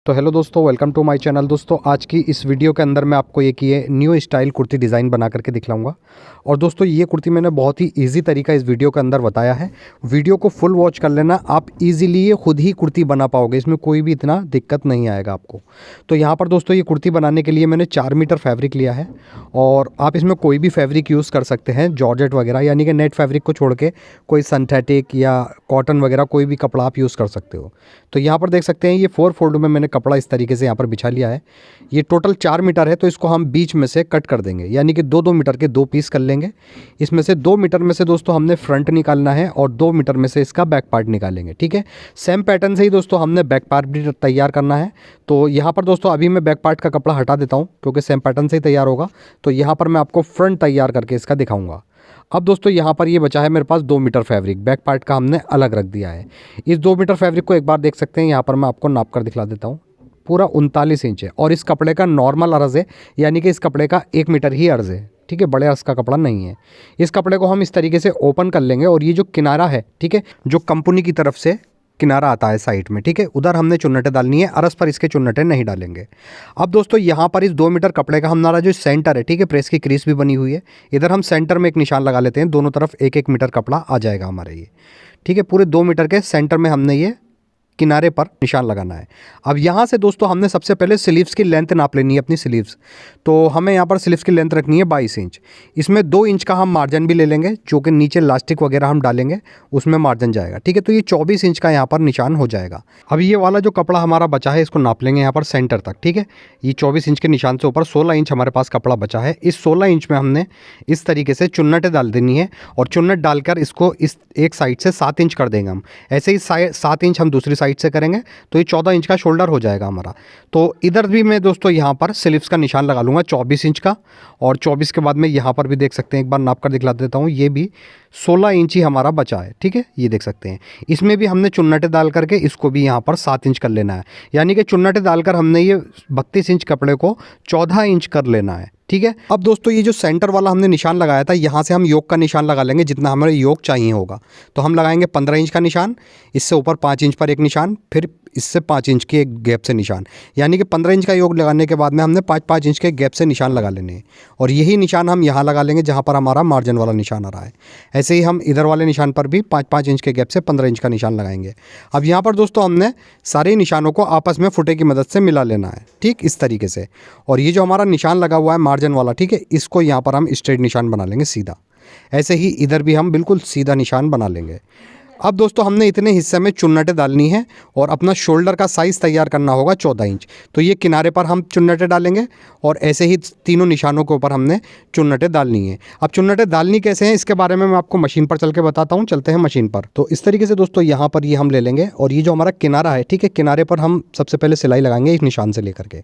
तो हेलो दोस्तों, welcome to my channel. दोस्तों आज की इस वीडियो के अंदर मैं आपको एक ये न्यू स्टाइल कुर्ती डिज़ाइन बना करके दिखलाऊंगा। और दोस्तों ये कुर्ती मैंने बहुत ही इजी तरीका इस वीडियो के अंदर बताया है। वीडियो को फुल वॉच कर लेना, आप इजीली ये खुद ही कुर्ती बना पाओगे, इसमें कोई भी इतना दिक्कत नहीं आएगा आपको। तो यहाँ पर दोस्तों ये कुर्ती बनाने के लिए मैंने 4 मीटर फैब्रिक लिया है और आप इसमें कोई भी फैब्रिक यूज़ कर सकते हैं, जॉर्जेट वगैरह, यानी कि नेट फैब्रिक को छोड़ के कोई सिंथेटिक या कॉटन वगैरह कोई भी कपड़ा आप यूज़ कर सकते हो। तो यहाँ पर देख सकते हैं ये 4 फोल्ड में मैंने कपड़ा इस तरीके से यहाँ पर बिछा लिया है। ये टोटल 4 मीटर है, तो इसको हम बीच में से कट कर देंगे, यानी कि 2-2 मीटर के 2 पीस कर लेंगे। इसमें से 2 मीटर में से दोस्तों हमने फ्रंट निकालना है और 2 मीटर में से इसका बैक पार्ट निकालेंगे। ठीक है, सेम पैटर्न से ही दोस्तों हमने बैक पार्ट भी तैयार करना है। तो यहाँ पर दोस्तों अभी मैं बैक पार्ट का कपड़ा हटा देता हूँ क्योंकि सेम पैटर्न से ही तैयार होगा। तो यहाँ पर मैं आपको फ्रंट तैयार करके इसका दिखाऊंगा। अब दोस्तों यहाँ पर ये बचा है मेरे पास 2 मीटर फैब्रिक, बैक पार्ट का हमने अलग रख दिया है। इस 2 मीटर फैब्रिक को एक बार देख सकते हैं, यहाँ पर मैं आपको नाप कर दिखला देता हूँ। पूरा 39 इंच है और इस कपड़े का नॉर्मल अर्ज़ है, यानी कि इस कपड़े का 1 मीटर ही अर्ज़ है। ठीक है, बड़े अर्ज़ का कपड़ा नहीं है। इस कपड़े को हम इस तरीके से ओपन कर लेंगे और ये जो किनारा है, ठीक है, जो कंपनी की तरफ से किनारा आता है साइड में, ठीक है, उधर हमने चुन्नटें डालनी है, अरस पर इसके चुन्नटें नहीं डालेंगे। अब दोस्तों यहाँ पर इस 2 मीटर कपड़े का हमारा जो सेंटर है, ठीक है, प्रेस की क्रीज भी बनी हुई है, इधर हम सेंटर में एक निशान लगा लेते हैं। दोनों तरफ 1-1 मीटर कपड़ा आ जाएगा हमारे ये। ठीक है, पूरे 2 मीटर के सेंटर में हमने ये किनारे पर निशान लगाना है। अब यहाँ से दोस्तों हमने सबसे पहले स्लीव्स की लेंथ नाप लेनी है, अपनी स्लीव्स। तो हमें यहाँ पर स्लीव्स की लेंथ रखनी है 22 इंच। इसमें 2 इंच का हम मार्जिन भी ले लेंगे, जो कि नीचे लास्टिक वगैरह हम डालेंगे उसमें मार्जिन जाएगा। ठीक है, तो ये 24 इंच का यहाँ पर निशान हो जाएगा। अब ये वाला जो कपड़ा हमारा बचा है इसको नाप लेंगे यहाँ पर सेंटर तक। ठीक है, ये 24 इंच के निशान से ऊपर 16 इंच हमारे पास कपड़ा बचा है। इस 16 इंच में हमने इस तरीके से चुन्नटें डाल देनी है और चुन्नट डालकर इसको इस एक साइड से 7 इंच कर देंगे हम। ऐसे ही 7 इंच हम दूसरी साइड से करेंगे तो ये 14 इंच का शोल्डर हो जाएगा हमारा। तो इधर भी मैं दोस्तों यहाँ पर स्लीव्स का निशान लगा लूँगा 24 इंच का, और 24 के बाद में यहाँ पर भी देख सकते हैं, एक बार नाप कर दिखला देता हूँ, ये भी 16 इंच ही हमारा बचा है। ठीक है, ये देख सकते हैं। इसमें भी हमने चुन्नटें डाल करके इसको भी यहाँ पर 7 इंच कर लेना है, यानी कि चुन्नटें डालकर हमने ये 32 इंच कपड़े को 14 इंच कर लेना है। ठीक है, अब दोस्तों ये जो सेंटर वाला हमने निशान लगाया था, यहाँ से हम योक का निशान लगा लेंगे, जितना हमें योक चाहिए होगा। तो हम लगाएंगे 15 इंच का निशान, इससे ऊपर 5 इंच पर एक निशान, फिर इससे 5 इंच के एक गैप से निशान, यानी कि 15 इंच का योग लगाने के बाद में हमने 5-5 इंच के गैप से निशान लगा लेने हैं। और यही निशान हम यहाँ लगा लेंगे जहाँ पर हमारा मार्जिन वाला निशान आ रहा है। ऐसे ही हम इधर वाले निशान पर भी 5-5 इंच के गैप से 15 इंच का निशान लगाएंगे। अब यहाँ पर दोस्तों हमने सारे निशानों को आपस में फुटे की मदद से मिला लेना है, ठीक इस तरीके से। और ये जो हमारा निशान लगा हुआ है मार्जिन वाला, ठीक है, इसको यहाँ पर हम स्ट्रेट निशान बना लेंगे सीधा। ऐसे ही इधर भी हम बिल्कुल सीधा निशान बना लेंगे। अब दोस्तों हमने इतने हिस्से में चुन्नटें डालनी है और अपना शोल्डर का साइज़ तैयार करना होगा 14 इंच। तो ये किनारे पर हम चुन्नटें डालेंगे और ऐसे ही तीनों निशानों के ऊपर हमने चुन्नटें डालनी है। अब चुन्नटें डालनी कैसे हैं इसके बारे में मैं आपको मशीन पर चल के बताता हूँ। चलते हैं मशीन पर। तो इस तरीके से दोस्तों यहाँ पर ये हम ले लेंगे और ये जो हमारा किनारा है, ठीक है, किनारे पर हम सबसे पहले सिलाई लगाएंगे इस निशान से लेकर के।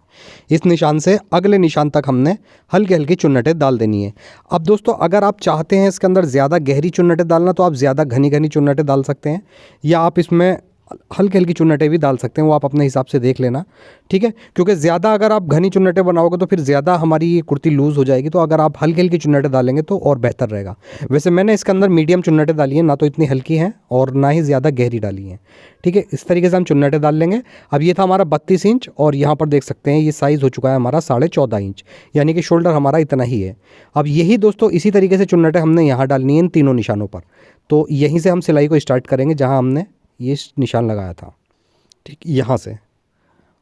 इस निशान से अगले निशान तक हमने हल्की हल्की चुन्नटें डाल देनी है। अब दोस्तों अगर आप चाहते हैं इसके अंदर ज़्यादा गहरी चुन्नटें डालना तो आप ज़्यादा घनी घनी चुन्नटें डाल सकते हैं, या आप इसमें हल्की हल्की चुन्नटें भी डाल सकते हैं, वो आप अपने हिसाब से देख लेना। ठीक है, क्योंकि ज़्यादा अगर आप घनी चुन्नटें बनाओगे तो फिर ज़्यादा हमारी ये कुर्ती लूज़ हो जाएगी। तो अगर आप हल्की हल्की चुन्नटें डालेंगे तो और बेहतर रहेगा। वैसे मैंने इसके अंदर मीडियम चुन्नटें डाली हैं, ना तो इतनी हल्की हैं और ना ही ज़्यादा गहरी डाली हैं। ठीक है, इस तरीके से हम चुन्नटें डाल लेंगे। अब ये था हमारा 32 इंच और यहाँ पर देख सकते हैं ये साइज़ हो चुका है हमारा 14.5 इंच, यानी कि शोल्डर हमारा इतना ही है। अब यही दोस्तों इसी तरीके से चुन्नटें हमने यहाँ डालनी है इन तीनों निशानों पर। तो यहीं से हम सिलाई को स्टार्ट करेंगे जहाँ हमने ये निशान लगाया था, ठीक, यहाँ से,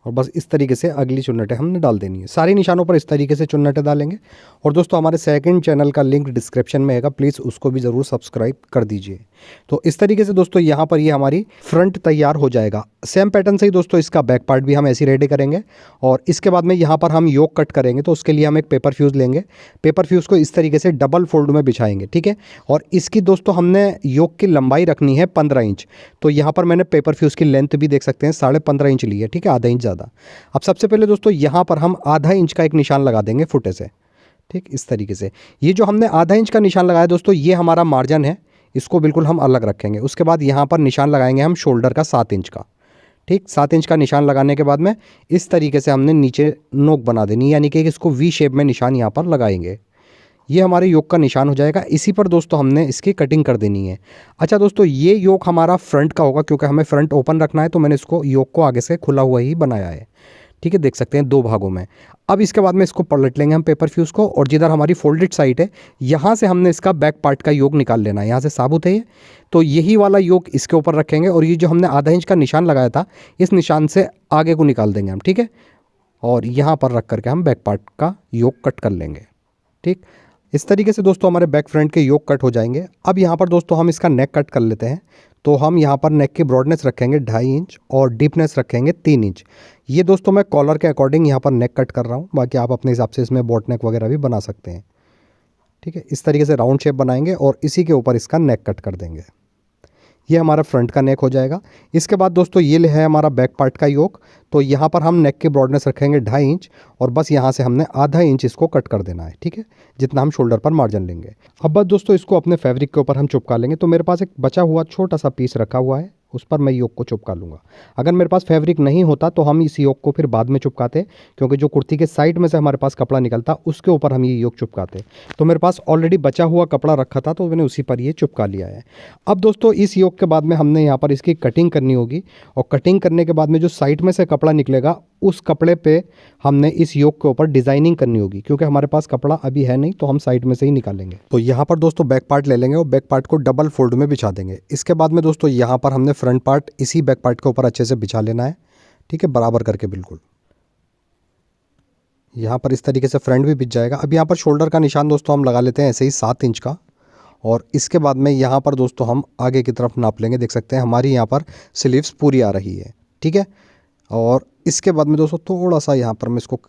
और बस इस तरीके से अगली चुन्नटें हमने डाल देनी है। सारे निशानों पर इस तरीके से चुन्नटें डालेंगे। और दोस्तों हमारे सेकंड चैनल का लिंक डिस्क्रिप्शन में है, प्लीज़ उसको भी ज़रूर सब्सक्राइब कर दीजिए। तो इस तरीके से दोस्तों यहाँ पर ये हमारी फ्रंट तैयार हो जाएगा। सेम पैटर्न से ही दोस्तों इसका बैक पार्ट भी हम ऐसे रेडी करेंगे। और इसके बाद में यहाँ पर हम योक कट करेंगे, तो उसके लिए हम एक पेपर फ्यूज़ लेंगे। पेपर फ्यूज़ को इस तरीके से डबल फोल्ड में बिछाएंगे। ठीक है, और इसकी दोस्तों हमने योक की लंबाई रखनी है 15 इंच। तो यहाँ पर मैंने पेपर फ्यूज़ की लेंथ भी देख सकते हैं 15.5 इंच ली है। ठीक है, आधा इंच ज़्यादा। अब सबसे पहले दोस्तों यहाँ पर हम आधा इंच का एक निशान लगा देंगे फुटे से। ठीक, इस तरीके से ये जो हमने आधा इंच का निशान लगाया दोस्तों, ये हमारा मार्जिन है, इसको बिल्कुल हम अलग रखेंगे। उसके बाद यहाँ पर निशान लगाएंगे हम शोल्डर का 7 इंच का। ठीक, 7 इंच का निशान लगाने के बाद में इस तरीके से हमने नीचे नोक बना देनी, यानी कि इसको वी शेप में निशान यहाँ पर लगाएंगे। ये हमारे योक का निशान हो जाएगा। इसी पर दोस्तों हमने इसकी कटिंग कर देनी है। अच्छा दोस्तों, ये योक हमारा फ्रंट का होगा क्योंकि हमें फ्रंट ओपन रखना है, तो मैंने इसको योक को आगे से खुला हुआ ही बनाया है। ठीक है, देख सकते हैं 2 भागों में। अब इसके बाद में इसको पलट लेंगे हम पेपर फ्यूज़ को, और जिधर हमारी फोल्डेड साइड है यहाँ से हमने इसका बैक पार्ट का योग निकाल लेना है। यहाँ से साबुत है ये, तो यही वाला योग इसके ऊपर रखेंगे, और ये जो हमने आधा इंच का निशान लगाया था इस निशान से आगे को निकाल देंगे हम, ठीक है। और यहाँ पर रख करके हम बैक पार्ट का योग कट कर लेंगे, ठीक। इस तरीके से दोस्तों हमारे बैक फ्रंट के योग कट हो जाएंगे। अब यहाँ पर दोस्तों हम इसका नेक कट कर लेते हैं। तो हम यहाँ पर नेक की ब्रॉडनेस रखेंगे 2.5 इंच और डीपनेस रखेंगे 3 इंच। ये दोस्तों मैं कॉलर के अकॉर्डिंग यहाँ पर नेक कट कर रहा हूँ, बाकी आप अपने हिसाब से इसमें बोट नेक वगैरह भी बना सकते हैं, ठीक है। इस तरीके से राउंड शेप बनाएंगे और इसी के ऊपर इसका नेक कट कर देंगे। ये हमारा फ्रंट का नेक हो जाएगा। इसके बाद दोस्तों ये है हमारा बैक पार्ट का योग। तो यहाँ पर हम नेक की ब्रॉडनेस रखेंगे 2.5 इंच और बस यहाँ से हमने आधा इंच इसको कट कर देना है, ठीक है, जितना हम शोल्डर पर मार्जिन लेंगे। अब बस दोस्तों इसको अपने फैब्रिक के ऊपर हम चिपका लेंगे। तो मेरे पास एक बचा हुआ छोटा सा पीस रखा हुआ है, उस पर मैं योग को चिपका लूँगा। अगर मेरे पास फैब्रिक नहीं होता तो हम इस योग को फिर बाद में चिपकाते, क्योंकि जो कुर्ती के साइड में से हमारे पास कपड़ा निकलता उसके ऊपर हम ये योग चिपकाते। तो मेरे पास ऑलरेडी बचा हुआ कपड़ा रखा था तो मैंने उसी पर ये चिपका लिया है। अब दोस्तों इस योग के बाद में हमने यहाँ पर इसकी कटिंग करनी होगी, और कटिंग करने के बाद में जो साइड में से कपड़ा निकलेगा उस कपड़े पे हमने इस योग के ऊपर डिज़ाइनिंग करनी होगी, क्योंकि हमारे पास कपड़ा अभी है नहीं तो हम साइड में से ही निकालेंगे। तो यहाँ पर दोस्तों बैक पार्ट ले लेंगे और बैक पार्ट को डबल फोल्ड में बिछा देंगे। इसके बाद में दोस्तों यहाँ पर हमने फ्रंट पार्ट इसी बैक पार्ट के ऊपर अच्छे से बिछा लेना है, ठीक है, बराबर करके बिल्कुल। यहाँ पर इस तरीके से फ्रंट भी बिछ जाएगा। अब यहाँ पर शोल्डर का निशान दोस्तों हम लगा लेते हैं ऐसे ही 7 इंच का, और इसके बाद में यहाँ पर दोस्तों हम आगे की तरफ नाप लेंगे। देख सकते हैं हमारी यहाँ पर स्लीव्स पूरी आ रही है, ठीक है। और इसके बाद में दोस्तों थोड़ा सा यहाँ पर मैं इसको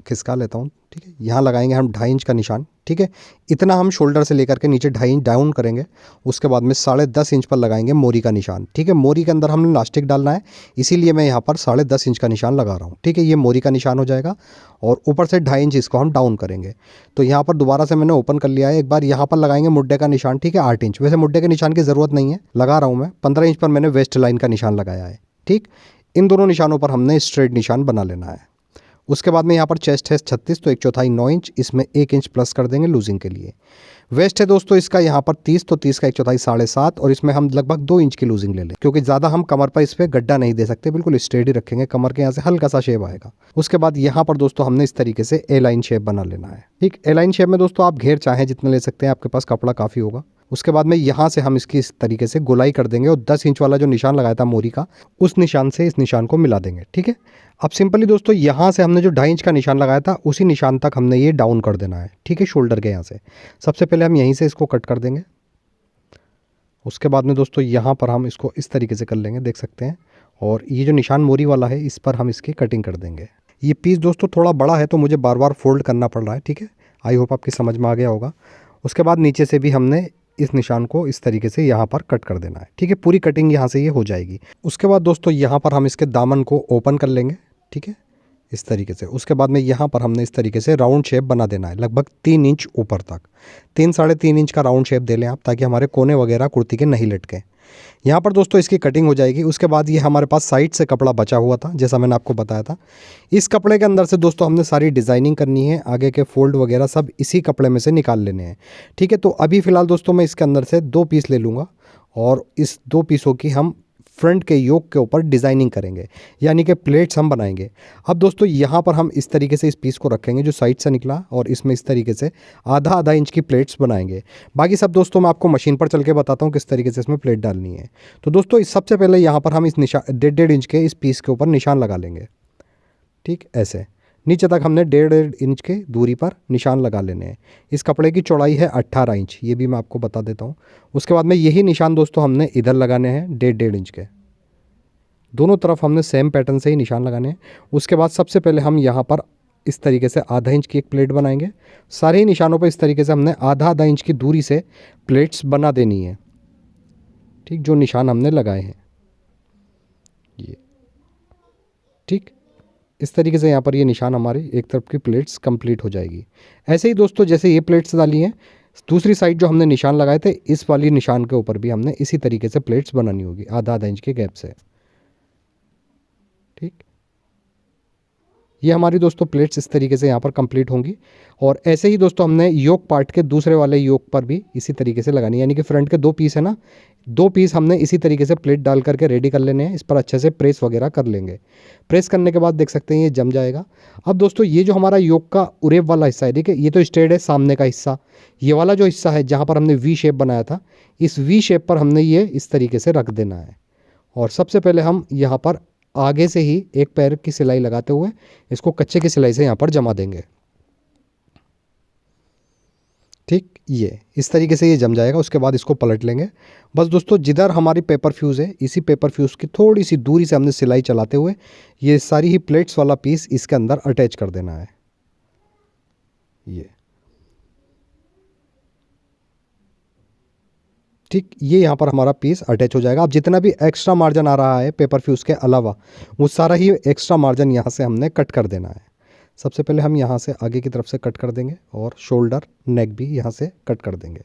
खिसका लेता हूँ, ठीक है। यहाँ लगाएंगे हम 2.5 इंच का निशान, ठीक है। इतना हम शोल्डर से लेकर के नीचे 2.5 इंच डाउन करेंगे। उसके बाद में 10.5 इंच पर लगाएंगे मोरी का निशान, ठीक है। मोरी के अंदर हमने इलास्टिक डालना है, इसीलिए मैं यहाँ पर 10.5 इंच का निशान लगा रहा हूँ, ठीक है। ये मोरी का निशान हो जाएगा और ऊपर से 2.5 इंच इसको हम डाउन करेंगे। तो यहाँ पर दोबारा से मैंने ओपन कर लिया है। एक बार यहाँ पर लगाएंगे मुड्डे का निशान, ठीक है, 8 इंच। वैसे मुड्डे के निशान की ज़रूरत नहीं है, लगा रहा हूँ मैं। 15 इंच पर मैंने वेस्ट लाइन का निशान लगाया है, ठीक। इन दोनों निशानों पर हमने स्ट्रेट निशान बना लेना है। उसके बाद में यहाँ पर चेस्ट है 36, तो 1/4 9 इंच, इसमें 1 इंच प्लस कर देंगे लूजिंग के लिए। वेस्ट है दोस्तों इसका यहाँ पर 30, तो 30 का 1/4 7.5, और इसमें हम लगभग 2 इंच की लूजिंग ले लें, क्योंकि ज़्यादा हम कमर पर इस पर गड्ढा नहीं दे सकते, बिल्कुल स्ट्रेट ही रखेंगे। कमर के यहाँ से हल्का सा शेप आएगा। उसके बाद यहाँ पर दोस्तों हमने इस तरीके से ए लाइन शेप बना लेना है, ठीक। ए लाइन शेप में दोस्तों आप घेर चाहें जितना ले सकते हैं, आपके पास कपड़ा काफ़ी होगा। उसके बाद में यहाँ से हम इसकी इस तरीके से गोलाई कर देंगे, और 10 इंच वाला जो निशान लगाया था मोरी का, उस निशान से इस निशान को मिला देंगे, ठीक है। अब सिंपली दोस्तों यहाँ से हमने जो 2.5 इंच का निशान लगाया था उसी निशान तक हमने ये डाउन कर देना है, ठीक है, शोल्डर के यहाँ से। सबसे पहले हम यहीं से इसको कट कर देंगे। उसके बाद में दोस्तों यहाँ पर हम इसको इस तरीके से कर लेंगे, देख सकते हैं। और ये जो निशान मोरी वाला है इस पर हम इसकी कटिंग कर देंगे। ये पीस दोस्तों थोड़ा बड़ा है तो मुझे बार बार फोल्ड करना पड़ रहा है, ठीक है। आई होप आपकी समझ में आ गया होगा। उसके बाद नीचे से भी हमने इस निशान को इस तरीके से यहाँ पर कट कर देना है, ठीक है। पूरी कटिंग यहाँ से ये हो जाएगी। उसके बाद दोस्तों यहाँ पर हम इसके दामन को ओपन कर लेंगे, ठीक है, इस तरीके से। उसके बाद में यहाँ पर हमने इस तरीके से राउंड शेप बना देना है, लगभग 3 इंच ऊपर तक। 3 साढ़े 3 इंच का राउंड शेप दे लें आप, ताकि हमारे कोने वगैरह कुर्ती के नहीं लटके। यहाँ पर दोस्तों इसकी कटिंग हो जाएगी। उसके बाद ये हमारे पास साइड से कपड़ा बचा हुआ था, जैसा मैंने आपको बताया था। इस कपड़े के अंदर से दोस्तों हमने सारी डिज़ाइनिंग करनी है, आगे के फोल्ड वगैरह सब इसी कपड़े में से निकाल लेने हैं, ठीक है। तो अभी फ़िलहाल दोस्तों मैं इसके अंदर से 2 पीस ले लूँगा, और इस 2 पीसों की हम फ्रंट के योक के ऊपर डिज़ाइनिंग करेंगे, यानी कि प्लेट्स हम बनाएंगे। अब दोस्तों यहाँ पर हम इस तरीके से इस पीस को रखेंगे जो साइड से निकला, और इसमें इस तरीके से आधा इंच की प्लेट्स बनाएंगे। बाकी सब दोस्तों मैं आपको मशीन पर चल के बताता हूँ किस तरीके से इसमें प्लेट डालनी है। तो दोस्तों इस सबसे पहले यहाँ पर हम इस निशान 1.5 इंच के इस पीस के ऊपर निशान लगा लेंगे, ठीक, ऐसे नीचे तक हमने 1.5 इंच के दूरी पर निशान लगा लेने हैं। इस कपड़े की चौड़ाई है 18 इंच, ये भी मैं आपको बता देता हूँ। उसके बाद में यही निशान दोस्तों हमने इधर लगाने हैं 1.5 इंच के, दोनों तरफ हमने सेम पैटर्न से ही निशान लगाने हैं। उसके बाद सबसे पहले हम यहाँ पर इस तरीके से आधा इंच की एक प्लेट बनाएंगे। सारे ही निशानों पर इस तरीके से हमने आधा इंच की दूरी से प्लेट्स बना देनी है, ठीक, जो निशान हमने लगाए हैं ये, ठीक। इस तरीके से यहाँ पर ये निशान हमारी एक तरफ की प्लेट्स कंप्लीट हो जाएगी। ऐसे ही दोस्तों जैसे ये प्लेट्स डाली हैं, दूसरी साइड जो हमने निशान लगाए थे इस वाली निशान के ऊपर भी हमने इसी तरीके से प्लेट्स बनानी होगी आधा इंच के गैप से, ठीक। ये हमारी दोस्तों प्लेट्स इस तरीके से यहाँ पर कंप्लीट होंगी। और ऐसे ही दोस्तों हमने योक पार्ट के दूसरे वाले योक पर भी इसी तरीके से लगानी है, यानी कि फ्रंट के 2 पीस है ना, 2 पीस हमने इसी तरीके से प्लेट डाल करके रेडी कर लेने हैं। इस पर अच्छे से प्रेस वगैरह कर लेंगे। प्रेस करने के बाद देख सकते हैं ये जम जाएगा। अब दोस्तों ये जो हमारा योक का उरेब वाला हिस्सा है, ठीक है, ये तो स्ट्रेट है सामने का हिस्सा। ये वाला जो हिस्सा है जहाँ पर हमने वी शेप बनाया था, इस वी शेप पर हमने ये इस तरीके से रख देना है। और सबसे पहले हम यहाँ पर आगे से ही एक पैर की सिलाई लगाते हुए इसको कच्चे की सिलाई से यहाँ पर जमा देंगे। ठीक, ये इस तरीके से ये जम जाएगा। उसके बाद इसको पलट लेंगे। बस दोस्तों जिधर हमारी पेपर फ्यूज़ है, इसी पेपर फ्यूज़ की थोड़ी सी दूरी से हमने सिलाई चलाते हुए ये सारी ही प्लेट्स वाला पीस इसके अंदर अटैच कर देना है। ये ठीक, ये यहाँ पर हमारा पीस अटैच हो जाएगा। अब जितना भी एक्स्ट्रा मार्जिन आ रहा है पेपर फ्यूज़ के अलावा, वो सारा ही एक्स्ट्रा मार्जिन यहाँ से हमने कट कर देना है। सबसे पहले हम यहाँ से आगे की तरफ से कट कर देंगे और शोल्डर नेक भी यहाँ से कट कर देंगे।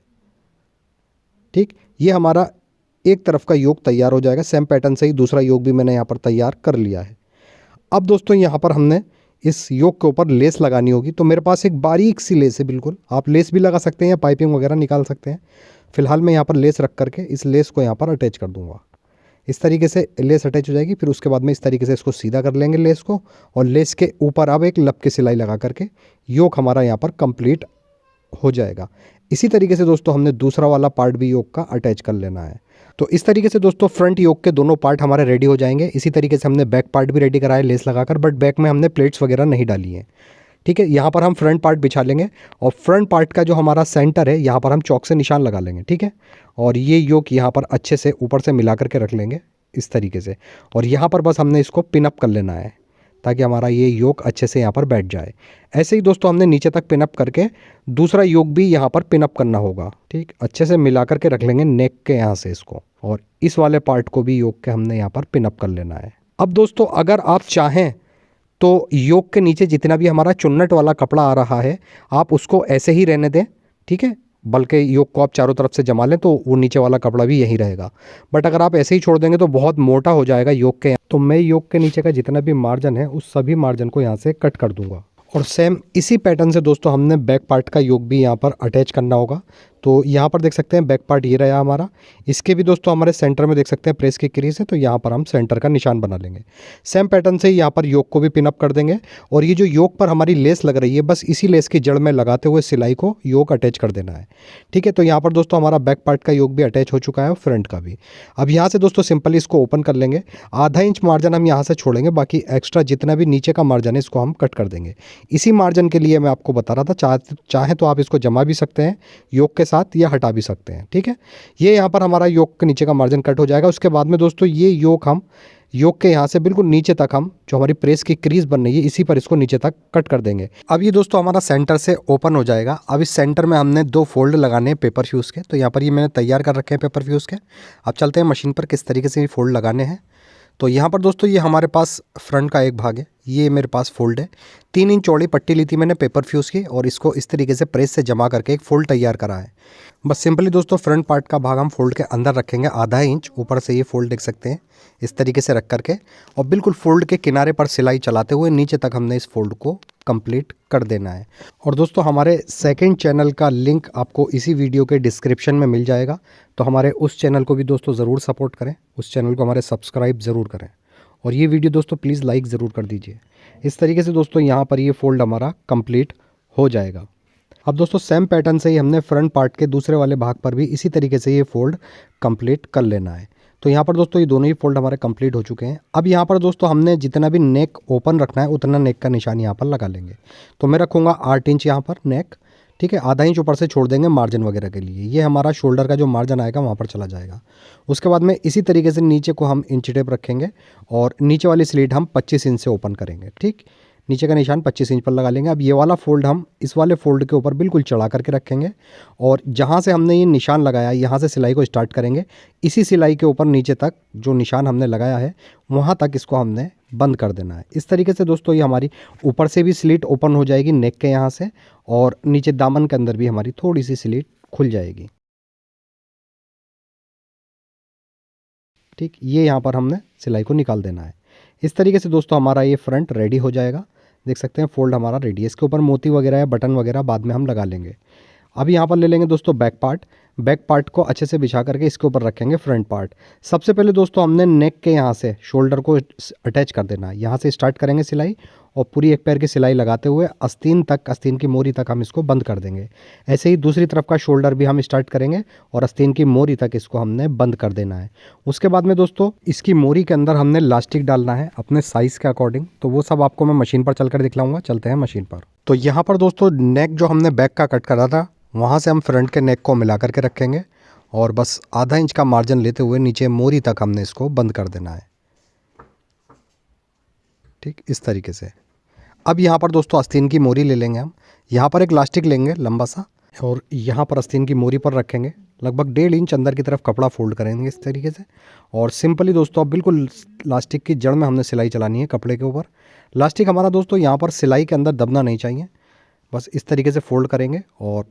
ठीक, ये हमारा एक तरफ का योग तैयार हो जाएगा। सेम पैटर्न से ही दूसरा योग भी मैंने यहाँ पर तैयार कर लिया है। अब दोस्तों यहाँ पर हमने इस योग के ऊपर लेस लगानी होगी। तो मेरे पास एक बारीक सी लेस है, बिल्कुल आप लेस भी लगा सकते हैं या पाइपिंग वगैरह निकाल सकते हैं। फिलहाल मैं यहाँ पर लेस रख करके इस लेस को यहाँ पर अटैच कर दूँगा। इस तरीके से लेस अटैच हो जाएगी। फिर उसके बाद में इस तरीके से इसको सीधा कर लेंगे लेस को, और लेस के ऊपर अब एक लप की सिलाई लगा करके योग हमारा यहाँ पर कंप्लीट हो जाएगा। इसी तरीके से दोस्तों हमने दूसरा वाला पार्ट भी योग का अटैच कर लेना है। तो इस तरीके से दोस्तों फ्रंट योग के दोनों पार्ट हमारे रेडी हो जाएंगे। इसी तरीके से हमने बैक पार्ट भी रेडी करा है लेस लगाकर, बट बैक में हमने प्लेट्स वगैरह नहीं डाली हैं। ठीक है, यहाँ पर हम फ्रंट पार्ट बिछा लेंगे और फ्रंट पार्ट का जो हमारा सेंटर है यहाँ पर हम चौक से निशान लगा लेंगे। ठीक है, और ये योग यहाँ पर अच्छे से ऊपर से मिला करके रख लेंगे इस तरीके से, और यहाँ पर बस हमने इसको पिन अप कर लेना है ताकि हमारा ये योग अच्छे से यहाँ पर बैठ जाए। ऐसे ही दोस्तों हमने नीचे तक पिन अप करके दूसरा योग भी यहाँ पर पिन अप करना होगा। ठीक, अच्छे से मिला करके रख लेंगे नेक के यहाँ से इसको, और इस वाले पार्ट को भी योग के हमने यहाँ पर पिन अप कर लेना है। अब दोस्तों अगर आप चाहें तो योग के नीचे जितना भी हमारा चुन्नट वाला कपड़ा आ रहा है आप उसको ऐसे ही रहने दें। ठीक है, बल्कि योग को आप चारों तरफ से जमा लें तो वो नीचे वाला कपड़ा भी यहीं रहेगा। बट अगर आप ऐसे ही छोड़ देंगे तो बहुत मोटा हो जाएगा योग के। तो मैं योग के नीचे का जितना भी मार्जिन है उस सभी मार्जिन को यहाँ से कट कर दूंगा। और सेम इसी पैटर्न से दोस्तों हमने बैक पार्ट का योग भी यहाँ पर अटैच करना होगा। तो यहाँ पर देख सकते हैं बैक पार्ट ये रहा हमारा। इसके भी दोस्तों हमारे सेंटर में देख सकते हैं प्रेस की क्रीज है, तो यहाँ पर हम सेंटर का निशान बना लेंगे। सेम पैटर्न से यहाँ पर योग को भी पिन अप कर देंगे, और ये जो योग पर हमारी लेस लग रही है बस इसी लेस की जड़ में लगाते हुए सिलाई को योग अटैच कर देना है। ठीक है, तो यहाँ पर दोस्तों हमारा बैक पार्ट का योग भी अटैच हो चुका है और फ्रंट का भी। अब यहाँ से दोस्तों सिंपली इसको ओपन कर लेंगे। आधा इंच मार्जिन हम यहाँ से छोड़ेंगे, बाकी एक्स्ट्रा जितना भी नीचे का मार्जिन है इसको हम कट कर देंगे। इसी मार्जिन के लिए मैं आपको बता रहा था, चाहे तो आप इसको जमा भी सकते हैं योग के साथ या हटा भी सकते हैं। ठीक है, ये यहाँ पर हमारा योग के नीचे का मार्जिन कट हो जाएगा। उसके बाद में दोस्तों ये योग हम योग के यहाँ से बिल्कुल नीचे तक हम जो हमारी प्रेस की क्रीज बन रही है इसी पर इसको नीचे तक कट कर देंगे। अब ये दोस्तों हमारा सेंटर से ओपन हो जाएगा। अब इस सेंटर में हमने 2 फोल्ड लगाने हैं पेपर फ्यूज़ के। तो यहाँ पर ये मैंने तैयार कर रखे हैं पेपर फ्यूज़ के। अब चलते हैं मशीन पर किस तरीके से ये फोल्ड लगाने हैं। तो यहाँ पर दोस्तों ये हमारे पास फ्रंट का एक भाग है, ये मेरे पास फोल्ड है। 3 इंच चौड़ी पट्टी ली थी मैंने पेपर फ्यूज़ की, और इसको इस तरीके से प्रेस से जमा करके एक फोल्ड तैयार करा है। बस सिंपली दोस्तों फ्रंट पार्ट का भाग हम फोल्ड के अंदर रखेंगे आधा इंच ऊपर से। ये फोल्ड देख सकते हैं इस तरीके से रख करके, और बिल्कुल फोल्ड के किनारे पर सिलाई चलाते हुए नीचे तक हमने इस फोल्ड को कंप्लीट कर देना है। और दोस्तों हमारे सेकंड चैनल का लिंक आपको इसी वीडियो के डिस्क्रिप्शन में मिल जाएगा, तो हमारे उस चैनल को भी दोस्तों ज़रूर सपोर्ट करें, उस चैनल को हमारे सब्सक्राइब ज़रूर करें, और ये वीडियो दोस्तों प्लीज़ लाइक ज़रूर कर दीजिए। इस तरीके से दोस्तों यहाँ पर ये फोल्ड हमारा कंप्लीट हो जाएगा। अब दोस्तों सेम पैटर्न से ही हमने फ्रंट पार्ट के दूसरे वाले भाग पर भी इसी तरीके से ये फोल्ड कंप्लीट कर लेना है। तो यहाँ पर दोस्तों ये दोनों ही फोल्ड हमारे कंप्लीट हो चुके हैं। अब यहाँ पर दोस्तों हमने जितना भी नेक ओपन रखना है उतना नेक का निशान यहाँ पर लगा लेंगे। तो मैं रखूँगा 8 इंच यहाँ पर नेक। ठीक है, आधा इंच ऊपर से छोड़ देंगे मार्जिन वगैरह के लिए। ये हमारा शोल्डर का जो मार्जिन आएगा वहाँ पर चला जाएगा। उसके बाद में इसी तरीके से नीचे को हम इंच टेप रखेंगे, और नीचे वाली स्लीट हम 25 इंच से ओपन करेंगे। ठीक, नीचे का निशान 25 इंच पर लगा लेंगे। अब ये वाला फोल्ड हम इस वाले फोल्ड के ऊपर बिल्कुल चढ़ा करके रखेंगे, और जहाँ से हमने ये निशान लगाया यहाँ से सिलाई को स्टार्ट करेंगे। इसी सिलाई के ऊपर नीचे तक जो निशान हमने लगाया है वहाँ तक इसको हमने बंद कर देना है। इस तरीके से दोस्तों ये हमारी ऊपर से भी स्लीट ओपन हो जाएगी नेक के यहाँ से, और नीचे दामन के अंदर भी हमारी थोड़ी सी स्लीट खुल जाएगी। ठीक, ये यहाँ पर हमने सिलाई को निकाल देना है। इस तरीके से दोस्तों हमारा ये फ्रंट रेडी हो जाएगा। देख सकते हैं फोल्ड हमारा रेडी है। इसके ऊपर मोती वगैरह या बटन वगैरह बाद में हम लगा लेंगे। अब यहाँ पर ले लेंगे दोस्तों बैक पार्ट। बैक पार्ट को अच्छे से बिछा करके इसके ऊपर रखेंगे फ्रंट पार्ट। सबसे पहले दोस्तों हमने नेक के यहाँ से शोल्डर को अटैच कर देना है। यहाँ से स्टार्ट करेंगे सिलाई और पूरी एक पैर की सिलाई लगाते हुए आस्तीन तक, आस्तीन की मोरी तक हम इसको बंद कर देंगे। ऐसे ही दूसरी तरफ का शोल्डर भी हम स्टार्ट करेंगे और आस्तीन की मोरी तक इसको हमने बंद कर देना है। उसके बाद में दोस्तों इसकी मोरी के अंदर हमने लास्टिक डालना है अपने साइज़ के अकॉर्डिंग, तो वो सब आपको मैं मशीन पर चलकर दिखलाऊंगा। चलते हैं मशीन पर। तो यहाँ पर दोस्तों नेक जो हमने बैक का कट करा था वहाँ से हम फ्रंट के नेक को मिला करके रखेंगे और बस आधा इंच का मार्जिन लेते हुए नीचे मोरी तक हमने इसको बंद कर देना है। ठीक इस तरीके से। अब यहाँ पर दोस्तों आस्तीन की मोरी ले लेंगे हम। यहाँ पर एक इलास्टिक लेंगे लंबा सा और यहाँ पर आस्तीन की मोरी पर रखेंगे। लगभग 1.5 इंच अंदर की तरफ कपड़ा फोल्ड करेंगे इस तरीके से और सिंपली दोस्तों अब बिल्कुल लास्टिक की जड़ में हमने सिलाई चलानी है कपड़े के ऊपर। लास्टिक हमारा दोस्तों यहाँ पर सिलाई के अंदर दबना नहीं चाहिए। बस इस तरीके से फोल्ड करेंगे और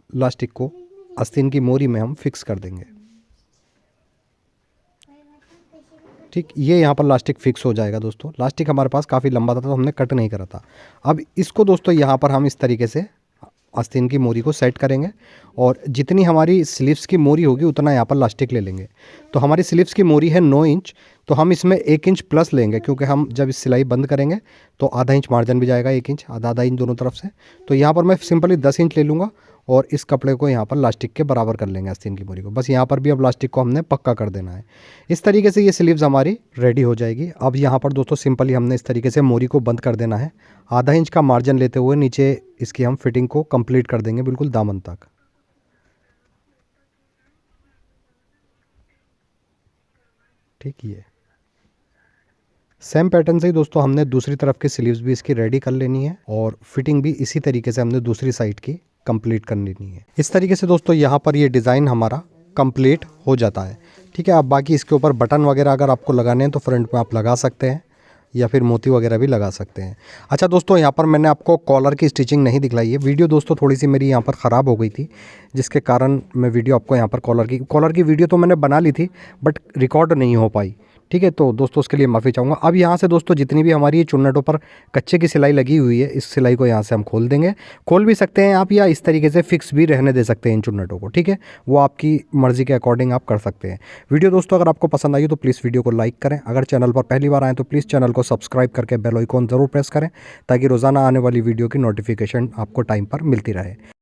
लास्टिक को आस्तीन की मोरी में हम फिक्स कर देंगे। ठीक, ये यहाँ पर लास्टिक फिक्स हो जाएगा दोस्तों। लास्टिक हमारे पास काफ़ी लंबा था तो हमने कट नहीं करा था। अब इसको दोस्तों यहाँ पर हम इस तरीके से आस्तीन की मोरी को सेट करेंगे और जितनी हमारी स्लीव्स की मोरी होगी उतना यहाँ पर लास्टिक ले लेंगे। तो हमारी स्लीव्स की मोरी है 9 इंच, तो हम इसमें 1 इंच प्लस लेंगे क्योंकि हम जब इस सिलाई बंद करेंगे तो आधा इंच मार्जिन भी जाएगा, 1 इंच, आधा इंच दोनों तरफ से। तो यहाँ पर मैं सिंपली 10 इंच ले लूँगा और इस कपड़े को यहाँ पर लास्टिक के बराबर कर लेंगे आस्तीन की मोरी को। बस यहाँ पर भी अब लास्टिक को हमने पक्का कर देना है। इस तरीके से ये स्लीव्स हमारी रेडी हो जाएगी। अब यहाँ पर दोस्तों सिंपली हमने इस तरीके से मोरी को बंद कर देना है। आधा इंच का मार्जिन लेते हुए नीचे इसकी हम फिटिंग को कंप्लीट कर देंगे बिल्कुल दामन तक। ठीक, ये सेम पैटर्न से ही दोस्तों हमने दूसरी तरफ की स्लीव्स भी इसकी रेडी कर लेनी है और फिटिंग भी इसी तरीके से हमने दूसरी साइड की कंप्लीट कर लेनी है। इस तरीके से दोस्तों यहाँ पर ये डिज़ाइन हमारा कंप्लीट हो जाता है। ठीक है, अब बाकी इसके ऊपर बटन वगैरह अगर आपको लगाने हैं तो फ्रंट में आप लगा सकते हैं या फिर मोती वगैरह भी लगा सकते हैं। अच्छा दोस्तों, यहाँ पर मैंने आपको कॉलर की स्टिचिंग नहीं दिखलाई है। वीडियो दोस्तों थोड़ी सी मेरी यहाँ पर ख़राब हो गई थी जिसके कारण मैं वीडियो आपको यहाँ पर कॉलर की वीडियो तो मैंने बना ली थी बट रिकॉर्ड नहीं हो पाई। ठीक है, तो दोस्तों उसके लिए माफ़ी चाहूँगा। अब यहाँ से दोस्तों जितनी भी हमारी ये चुन्नटों पर कच्चे की सिलाई लगी हुई है इस सिलाई को यहाँ से हम खोल देंगे। खोल भी सकते हैं आप या इस तरीके से फिक्स भी रहने दे सकते हैं इन चुन्नटों को। ठीक है, वो आपकी मर्ज़ी के अकॉर्डिंग आप कर सकते हैं। वीडियो दोस्तों अगर आपको पसंद आई तो प्लीज़ वीडियो को लाइक करें। अगर चैनल पर पहली बार आएँ तो प्लीज़ चैनल को सब्सक्राइब करके बेल आइकॉन ज़रूर प्रेस करें ताकि रोज़ाना आने वाली वीडियो की नोटिफिकेशन आपको टाइम पर मिलती रहे।